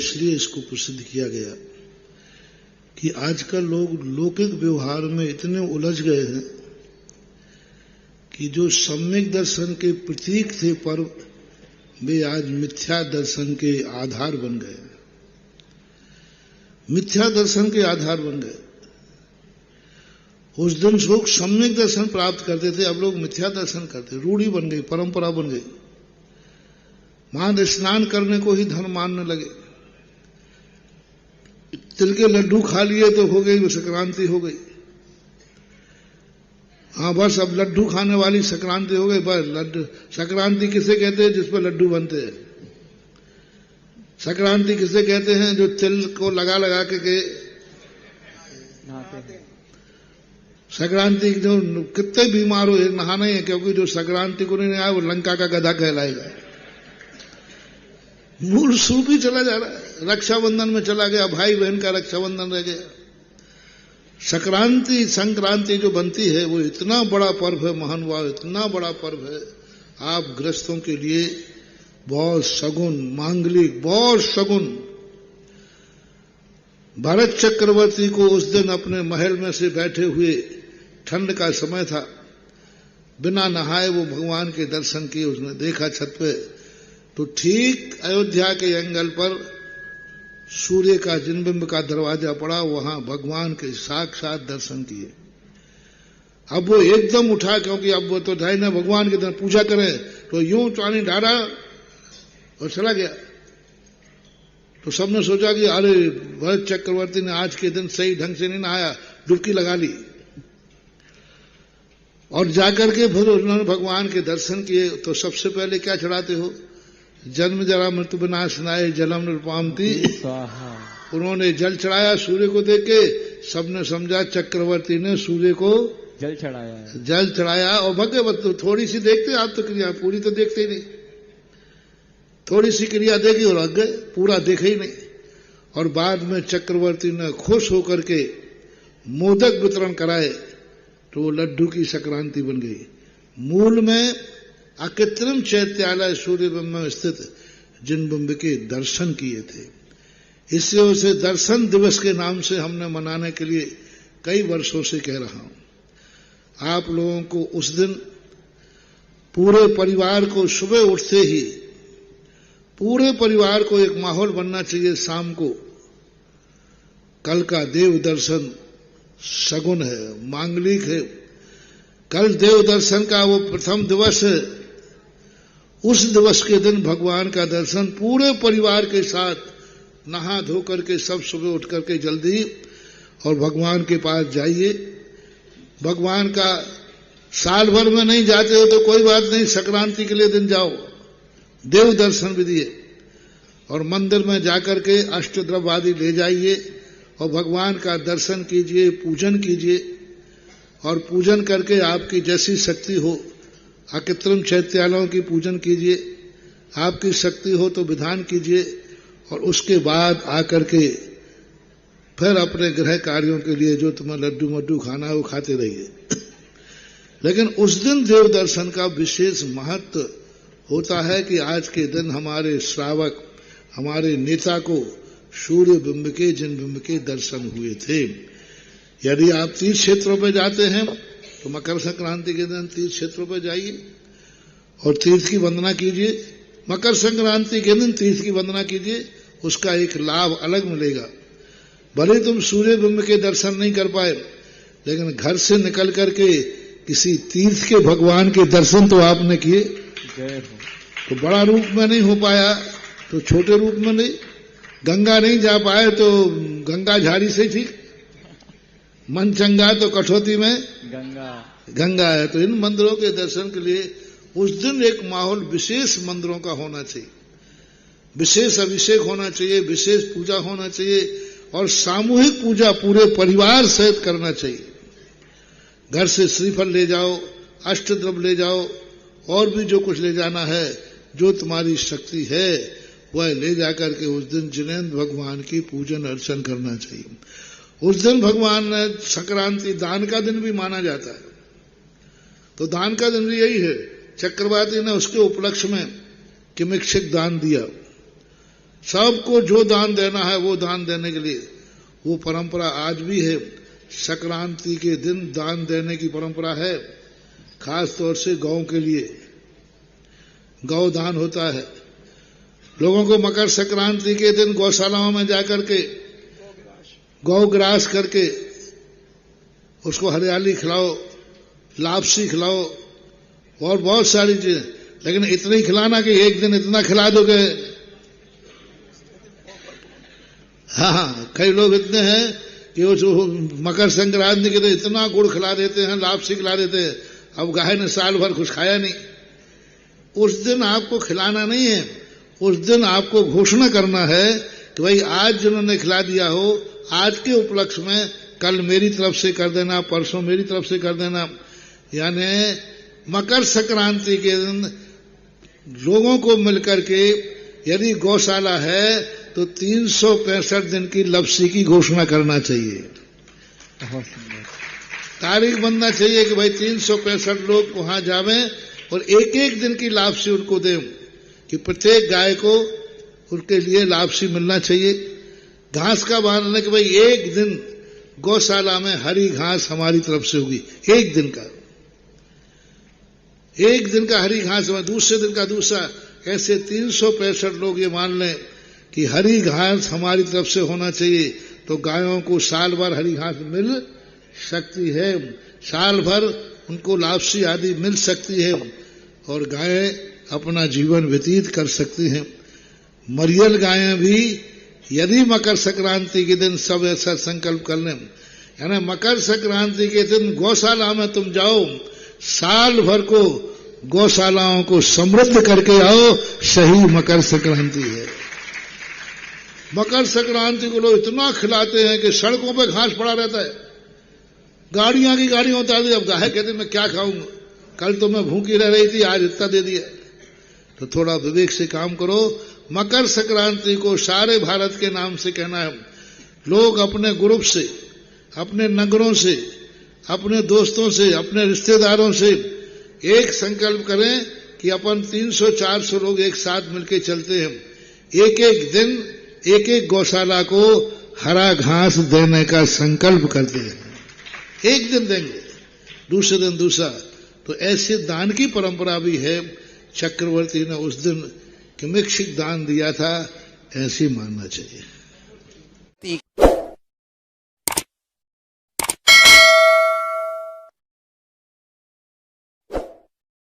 इसलिए इसको प्रसिद्ध किया गया कि आजकल लोग लौकिक व्यवहार में इतने उलझ गए हैं कि जो सम्यक दर्शन के प्रतीक थे पर्व, वे आज मिथ्या दर्शन के आधार बन गए। मिथ्या दर्शन के आधार बन गए। उस दिन लोग सम्यक दर्शन प्राप्त करते थे, अब लोग मिथ्या दर्शन करते। रूढ़ी बन गई, परंपरा बन गई। वहां स्नान करने को ही धर्म मानने लगे। तिल के लड्डू खा लिए तो हो गई, संक्रांति हो गई। हाँ बस अब लड्डू खाने वाली संक्रांति हो गई। बस लड्डू संक्रांति किसे कहते हैं? जिस पर लड्डू बनते हैं। संक्रांति किसे कहते हैं? जो तिल को लगा लगा के संक्रांति जो कितने बीमार हो नहाना ही है, क्योंकि जो संक्रांति को नहीं आया वो लंका का गधा कहलाएगा। मूल सूप ही चला जा रहा है। रक्षाबंधन में चला गया, भाई बहन का रक्षाबंधन रह गया। संक्रांति जो बनती है वो इतना बड़ा पर्व है, महानुभाव, इतना बड़ा पर्व है। आप गृहस्थों के लिए बहुत शगुन, मांगलिक, बहुत शगुन। भरत चक्रवर्ती को उस दिन अपने महल में से बैठे हुए, ठंड का समय था, बिना नहाए वो भगवान के दर्शन किए। उसने देखा छत पे तो ठीक अयोध्या के एंगल पर सूर्य का जिनबिंब का दरवाजा पड़ा, वहां भगवान के साक्षात दर्शन किए। अब वो एकदम उठा, क्योंकि अब वो तो ढाई ना भगवान के दिन पूजा करें, तो यूं पानी डाला और चला गया। तो सबने सोचा कि अरे भरत चक्रवर्ती ने आज के दिन सही ढंग से नहीं नहाया, डुबकी लगा ली। और जाकर के फिर उन्होंने भगवान के दर्शन किए। तो सबसे पहले क्या चढ़ाते हो? जन्म जरा मृत्यु विनाशनाय जलम नृपामति। उन्होंने जल चढ़ाया सूर्य को देख के। सबने समझा चक्रवर्ती ने सूर्य को जल चढ़ाया। और भगवत तो थोड़ी सी देखते, आप तो क्रिया पूरी तो देखते ही नहीं। थोड़ी सी क्रिया देखी और रख गए, पूरा देखे ही नहीं। और बाद में चक्रवर्ती ने खुश होकर के मोदक वितरण कराए, तो वो लड्डू की संक्रांति बन गई। मूल में अकृत्रिम चैत्यालय सूर्यबिंब में स्थित जिनबिंब के दर्शन किए थे। इसलिए उसे दर्शन दिवस के नाम से हमने मनाने के लिए कई वर्षों से कह रहा हूं। आप लोगों को उस दिन पूरे परिवार को सुबह उठते ही पूरे परिवार को एक माहौल बनना चाहिए। शाम को कल का देव दर्शन शगुन है, मांगलिक है। कल देव दर्शन का वो प्रथम दिवस है। उस दिवस के दिन भगवान का दर्शन पूरे परिवार के साथ नहा धो करके सब सुबह उठ करके जल्दी और भगवान के पास जाइए। भगवान का साल भर में नहीं जाते हो तो कोई बात नहीं, संक्रांति के लिए दिन जाओ, देव दर्शन विधि है। और मंदिर में जाकर के अष्टद्रव्य आदि ले जाइए और भगवान का दर्शन कीजिए, पूजन कीजिए। और पूजन करके आपकी जैसी शक्ति हो, अकृत्रिम चैत्यालयों की पूजन कीजिए। आपकी शक्ति हो तो विधान कीजिए। और उसके बाद आकर के फिर अपने गृह कार्यों के लिए जो तुम्हें लड्डू मड्डू खाना है वो खाते रहिए। लेकिन उस दिन देव दर्शन का विशेष महत्व होता है कि आज के दिन हमारे श्रावक, हमारे नेता को सूर्य बिंब के, जिनबिंब के दर्शन हुए थे। यदि आप तीर्थ क्षेत्रों पर जाते हैं तो मकर संक्रांति के दिन तीर्थ क्षेत्रों पर जाइए और तीर्थ की वंदना कीजिए। मकर संक्रांति के दिन तीर्थ की वंदना कीजिए, उसका एक लाभ अलग मिलेगा। भले तुम सूर्य बिंब के दर्शन नहीं कर पाए, लेकिन घर से निकल करके किसी तीर्थ के भगवान के दर्शन तो आपने किए। तो बड़ा रूप में नहीं हो पाया तो छोटे रूप में नहीं, गंगा नहीं जा पाए तो गंगा झाड़ी से ठीक, मन चंगा तो कठौती में गंगा है। तो इन मंदिरों के दर्शन के लिए उस दिन एक माहौल विशेष मंदिरों का होना चाहिए, विशेष अभिषेक होना चाहिए, विशेष पूजा होना चाहिए और सामूहिक पूजा पूरे परिवार सहित करना चाहिए। घर से श्रीफल ले जाओ, अष्टद्रव्य ले जाओ, और भी जो कुछ ले जाना है, जो तुम्हारी शक्ति है वह ले जाकर के उस दिन जिनेंद्र भगवान की पूजन अर्चन करना चाहिए। उस दिन भगवान ने संक्रांति दान का दिन भी माना जाता है, तो दान का दिन भी यही है। चक्रवर्ती ने उसके उपलक्ष्य में किमिक्षिक दान दिया। सबको जो दान देना है वो दान देने के लिए। वो परंपरा आज भी है। संक्रांति के दिन दान देने की परंपरा है, खास तौर से गौ के लिए गौ दान होता है। लोगों को मकर संक्रांति के दिन गौशालाओं में जाकर के गौ ग्रास करके उसको हरियाली खिलाओ, लापसी खिलाओ और बहुत सारी चीजें, लेकिन इतना ही खिलाना कि एक दिन इतना खिला दोगे। हाँ, कई लोग इतने हैं कि वो जो मकर संक्रांति के दिन इतना गुड़ खिला देते हैं, लापसी खिला देते हैं। अब गाय ने साल भर कुछ खाया नहीं। उस दिन आपको खिलाना नहीं है, उस दिन आपको घोषणा करना है कि भाई आज जिन्होंने खिला दिया हो, आज के उपलक्ष्य में कल मेरी तरफ से कर देना, परसों मेरी तरफ से कर देना। यानी मकर संक्रांति के दिन लोगों को मिलकर के यदि गौशाला है तो 365 दिन की लपसी की घोषणा करना चाहिए। तारीख बनना चाहिए कि भाई 365 लोग वहां जावें और एक एक दिन की लापसी उनको दें, कि प्रत्येक गाय को उनके लिए लापसी मिलना चाहिए। घास का बहाना कि भाई एक दिन गौशाला में हरी घास हमारी तरफ से होगी, एक दिन का हरी घास, दूसरे दिन का दूसरा, ऐसे 365 लोग ये मान लें कि हरी घास हमारी तरफ से होना चाहिए। तो गायों को साल भर हरी घास मिल सकती है, साल भर उनको लापसी आदि मिल सकती है और गायें अपना जीवन व्यतीत कर सकती हैं। मरियल गायें भी यदि मकर संक्रांति के दिन सब ऐसा संकल्प कर लें, यानी मकर संक्रांति के दिन गौशाला में तुम जाओ, साल भर को गौशालाओं को समृद्ध करके आओ, सही मकर संक्रांति है। मकर संक्रांति को लोग इतना खिलाते हैं कि सड़कों पर घास पड़ा रहता है, गाड़ियां की गाड़ियां उतार दी। अब गाय कहते मैं क्या खाऊंगा, कल तो मैं भूखी रह रही थी, आज इतना दे दिया। तो थोड़ा विवेक से काम करो। मकर संक्रांति को सारे भारत के नाम से कहना है। लोग अपने ग्रुप से, अपने नगरों से, अपने दोस्तों से, अपने रिश्तेदारों से एक संकल्प करें कि अपन 300-400 लोग एक साथ मिलकर चलते हैं, एक एक दिन एक एक गौशाला को हरा घास देने का संकल्प करते हैं। एक दिन देंगे, दूसरे दिन दूसरा। तो ऐसे दान की परंपरा भी है। चक्रवर्ती ने उस दिन किमिक्षिक दान दिया था, ऐसे मानना चाहिए।